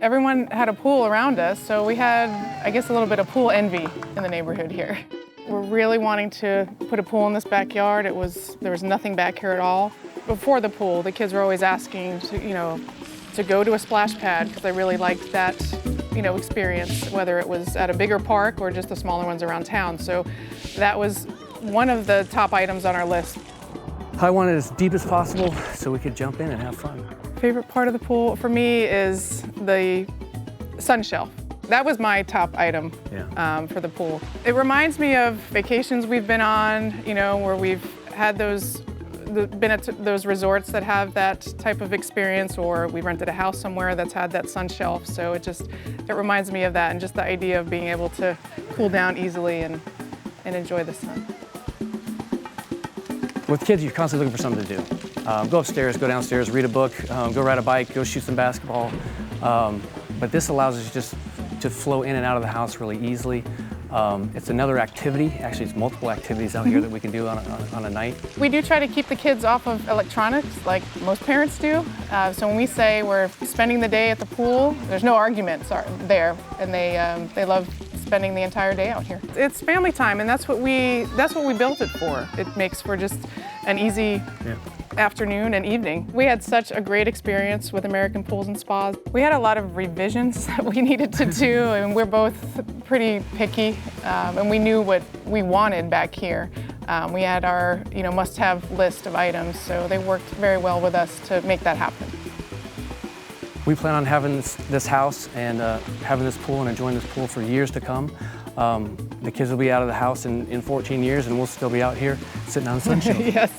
Everyone had a pool around us, so we had, I guess, a little bit of pool envy in the neighborhood here. We're really wanting to put a pool in this backyard. There was nothing back here at all. Before the pool, the kids were always asking to go to a splash pad because they really liked that, experience, whether it was at a bigger park or just the smaller ones around town. So that was one of the top items on our list. I want it as deep as possible so we could jump in and have fun. Favorite part of the pool for me is the sun shelf. That was my top item for the pool. It reminds me of vacations we've been on, where we've had been at those resorts that have that type of experience, or we rented a house somewhere that's had that sun shelf. So it reminds me of that, and just the idea of being able to cool down easily and enjoy the sun. With kids, you're constantly looking for something to do. Go upstairs, go downstairs, read a book, go ride a bike, go shoot some basketball. But this allows us just to flow in and out of the house really easily. It's another activity. Actually, it's multiple activities out here that we can do on a night. We do try to keep the kids off of electronics like most parents do. So when we say we're spending the day at the pool, there's no arguments there, and they love spending the entire day out here. It's family time, and that's what we built it for. It makes for just an easy afternoon and evening. We had such a great experience with American Pools and Spas. We had a lot of revisions that we needed to do, and we're both pretty picky, and we knew what we wanted back here. We had our must-have list of items, so they worked very well with us to make that happen. We plan on having this house and having this pool and enjoying this pool for years to come. The kids will be out of the house in 14 years, and we'll still be out here sitting on the sunshine. Yes.